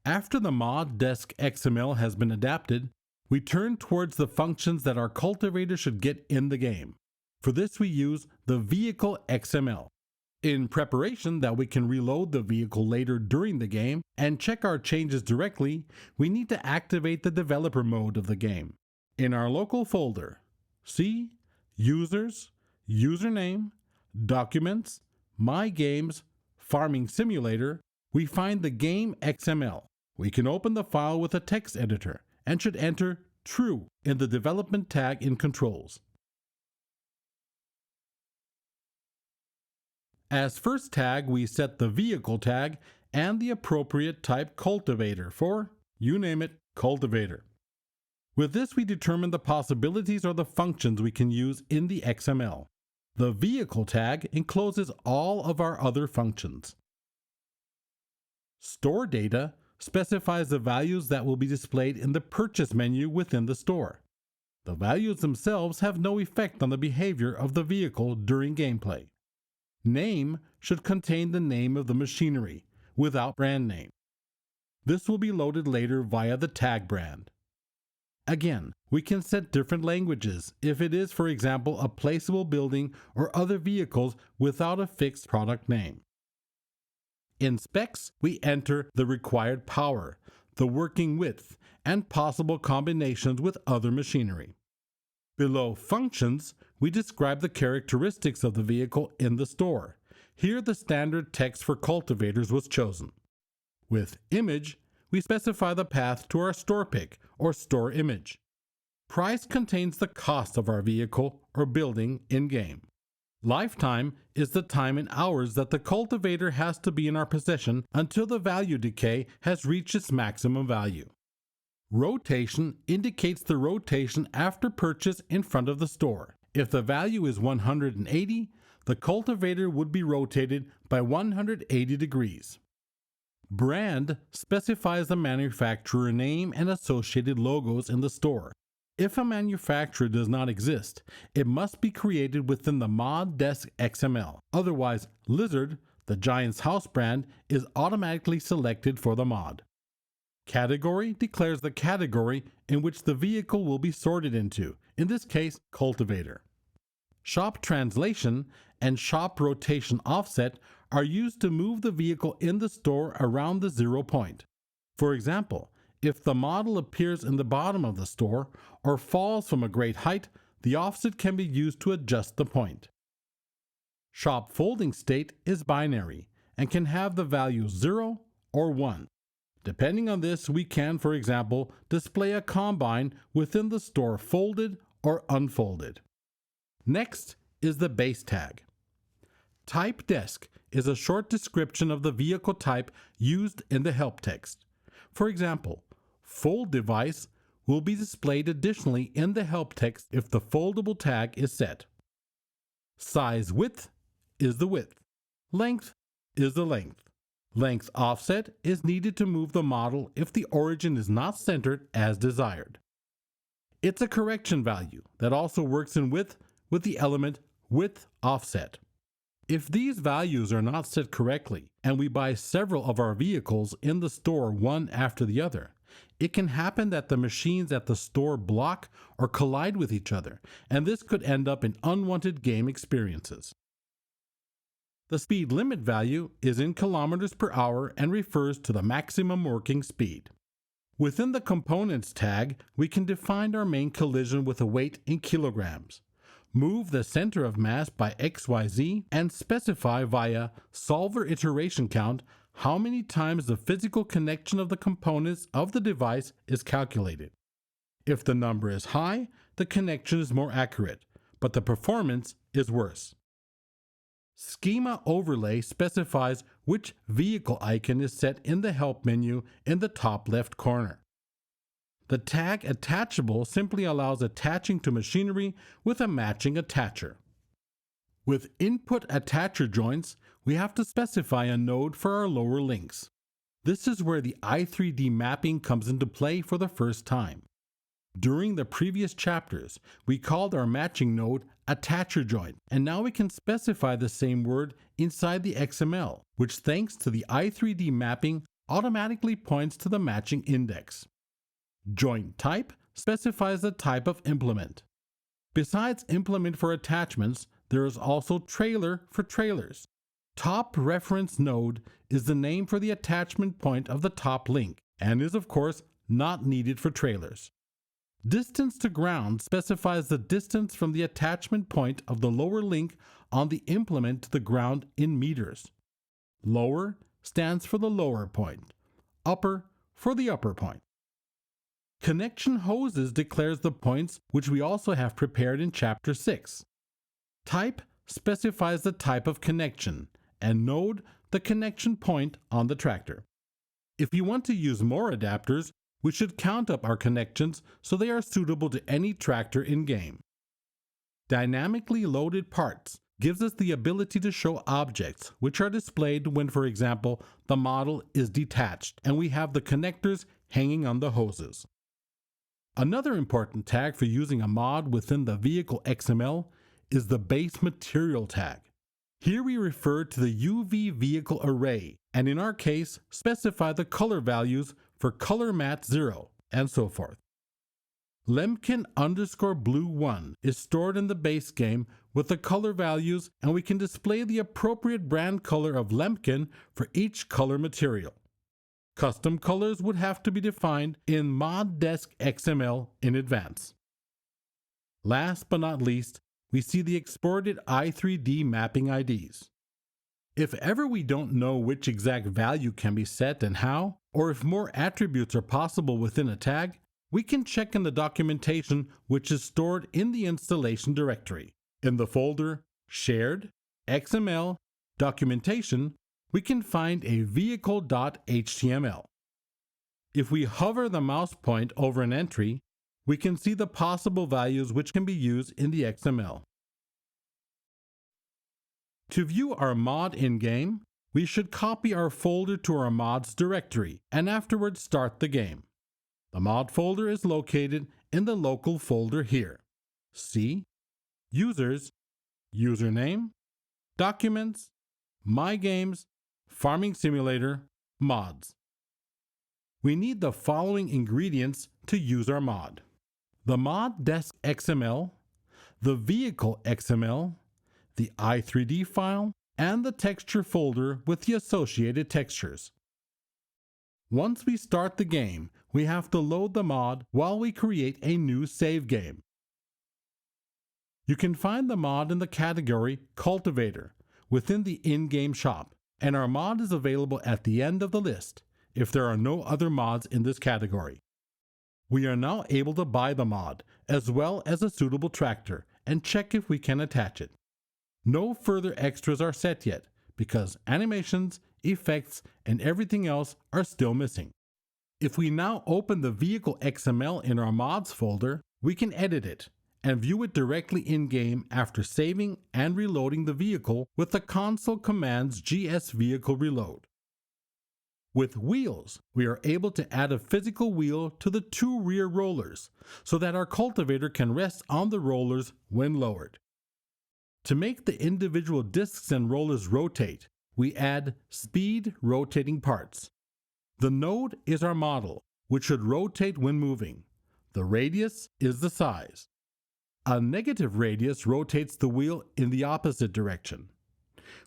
After the mod vehicleXML has been adapted, we turn towards the functions that our cultivator should get in the game. For this we use the vehicleXML. In preparation that we can reload the vehicle later during the game and check our changes directly, we need to activate the developer mode of the game. In our local folder, see Users, Username, Documents, My Games, Farming Simulator, we find the game XML. We can open the file with a text editor and should enter True in the development tag in Controls. As first tag, we set the vehicle tag and the appropriate type cultivator for, you name it, cultivator. With this, we determine the possibilities or the functions we can use in the XML. The vehicle tag encloses all of our other functions. Store data specifies the values that will be displayed in the purchase menu within the store. The values themselves have no effect on the behavior of the vehicle during gameplay. Name should contain the name of the machinery, without brand name. This will be loaded later via the tag brand. Again, we can set different languages if it is, for example, a placeable building or other vehicles without a fixed product name. In specs, we enter the required power, the working width, and possible combinations with other machinery. Below Functions, we describe the characteristics of the vehicle in the store. Here the standard text for cultivators was chosen. With Image, we specify the path to our store pick or store image. Price contains the cost of our vehicle or building in-game. Lifetime is the time in hours that the cultivator has to be in our possession until the value decay has reached its maximum value. Rotation indicates the rotation after purchase in front of the store. If the value is 180, the cultivator would be rotated by 180 degrees. Brand specifies the manufacturer name and associated logos in the store. If a manufacturer does not exist, it must be created within the mod vehicleXML. Otherwise, Lizard, the Giant's House brand, is automatically selected for the mod. Category declares the category in which the vehicle will be sorted into, in this case, cultivator. Shop translation and shop rotation offset are used to move the vehicle in the store around the 0 point. For example, if the model appears in the bottom of the store or falls from a great height, the offset can be used to adjust the point. Shop folding state is binary and can have the value 0 or 1. Depending on this, we can, for example, display a combine within the store folded or unfolded. Next is the base tag. Type desk is a short description of the vehicle type used in the help text. For example, fold device will be displayed additionally in the help text if the foldable tag is set. Size width is the width. Length is the length. Length offset is needed to move the model if the origin is not centered as desired. It's a correction value that also works in width with the element width offset. If these values are not set correctly and we buy several of our vehicles in the store one after the other, it can happen that the machines at the store block or collide with each other, and this could end up in unwanted game experiences. The speed limit value is in kilometers per hour and refers to the maximum working speed. Within the Components tag, we can define our main collision with a weight in kilograms, move the center of mass by XYZ, and specify via solver iteration count how many times the physical connection of the components of the device is calculated. If the number is high, the connection is more accurate, but the performance is worse. Schema overlay specifies which vehicle icon is set in the help menu in the top left corner. The tag attachable simply allows attaching to machinery with a matching attacher. With input attacher joints, we have to specify a node for our lower links. This is where the i3D mapping comes into play for the first time. During the previous chapters, we called our matching node attacher joint, and now we can specify the same word inside the XML, which thanks to the i3D mapping automatically points to the matching index. Joint type specifies the type of implement. Besides implement for attachments, there is also trailer for trailers. Top reference node is the name for the attachment point of the top link and is of course not needed for trailers. Distance to ground specifies the distance from the attachment point of the lower link on the implement to the ground in meters. Lower stands for the lower point, upper for the upper point. Connection hoses declares the points, which we also have prepared in Chapter 6. Type specifies the type of connection, and node the connection point on the tractor. If you want to use more adapters, we should count up our connections so they are suitable to any tractor in-game. Dynamically loaded parts gives us the ability to show objects, which are displayed when, for example, the model is detached and we have the connectors hanging on the hoses. Another important tag for using a mod within the vehicleXML is the base material tag. Here we refer to the UV vehicle array, and in our case, specify the color values for color mat 0, and so forth. Lemkin_blue1 is stored in the base game with the color values, and we can display the appropriate brand color of Lemkin for each color material. Custom colors would have to be defined in mod_desk_XML in advance. Last but not least, we see the exported i3D mapping IDs. If ever we don't know which exact value can be set and how, or if more attributes are possible within a tag, we can check in the documentation which is stored in the installation directory. In the folder Shared, XML, Documentation, we can find a vehicle.html. If we hover the mouse point over an entry, we can see the possible values which can be used in the XML. To view our mod in-game, we should copy our folder to our mods directory and afterwards start the game. The mod folder is located in the local folder here. See Users, Username, Documents, My Games, Farming Simulator, Mods. We need the following ingredients to use our mod: the mod_desk_XML, the vehicle_XML, the i3D file, and the texture folder with the associated textures. Once we start the game, we have to load the mod while we create a new save game. You can find the mod in the category Cultivator within the in-game shop, and our mod is available at the end of the list if there are no other mods in this category. We are now able to buy the mod, as well as a suitable tractor, and check if we can attach it. No further extras are set yet, because animations, effects, and everything else are still missing. If we now open the vehicle.xml in our mods folder, we can edit it and view it directly in-game after saving and reloading the vehicle with the console commands gsVehicleReload. With wheels, we are able to add a physical wheel to the two rear rollers so that our cultivator can rest on the rollers when lowered. To make the individual discs and rollers rotate, we add speed rotating parts. The node is our model, which should rotate when moving. The radius is the size. A negative radius rotates the wheel in the opposite direction.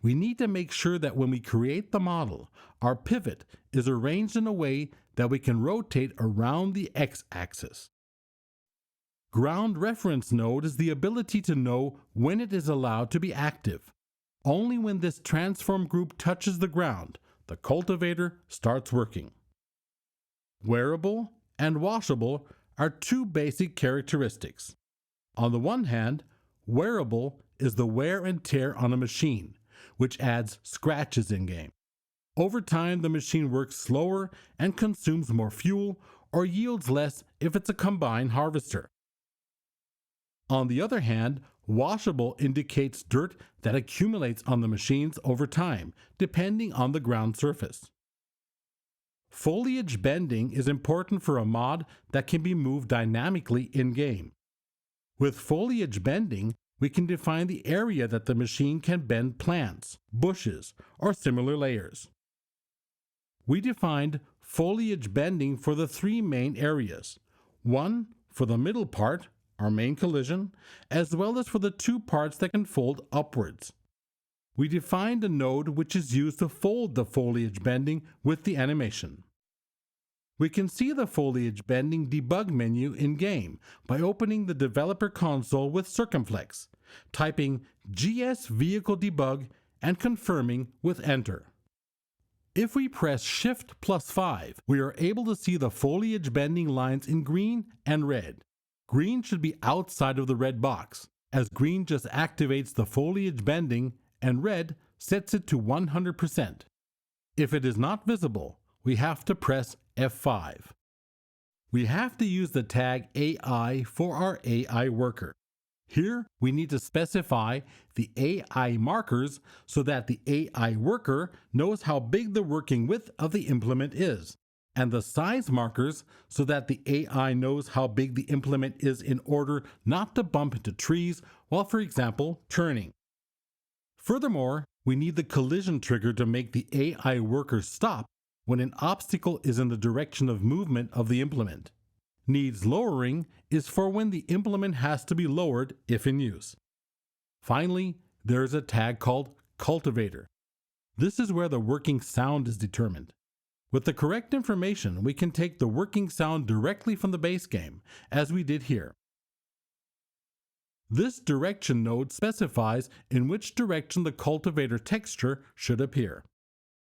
We need to make sure that when we create the model, our pivot is arranged in a way that we can rotate around the x-axis. Ground reference node is the ability to know when it is allowed to be active. Only when this transform group touches the ground, the cultivator starts working. Wearable and washable are two basic characteristics. On the one hand, wearable is the wear and tear on a machine, which adds scratches in-game. Over time, the machine works slower and consumes more fuel or yields less if it's a combine harvester. On the other hand, washable indicates dirt that accumulates on the machines over time, depending on the ground surface. Foliage bending is important for a mod that can be moved dynamically in-game. With foliage bending, we can define the area that the machine can bend plants, bushes, or similar layers. We defined foliage bending for the three main areas. One for the middle part, our main collision, as well as for the two parts that can fold upwards. We defined a node which is used to fold the foliage bending with the animation. We can see the foliage bending debug menu in-game by opening the developer console with Circumflex, typing GS Vehicle Debug and confirming with Enter. If we press Shift+5, we are able to see the foliage bending lines in green and red. Green should be outside of the red box, as green just activates the foliage bending and red sets it to 100%. If it is not visible, we have to press F5. We have to use the tag AI for our AI worker. Here, we need to specify the AI markers so that the AI worker knows how big the working width of the implement is, and the size markers so that the AI knows how big the implement is in order not to bump into trees while, for example, turning. Furthermore, we need the collision trigger to make the AI worker stop when an obstacle is in the direction of movement of the implement. Needs lowering is for when the implement has to be lowered if in use. Finally, there is a tag called cultivator. This is where the working sound is determined. With the correct information, we can take the working sound directly from the base game, as we did here. This direction node specifies in which direction the cultivator texture should appear.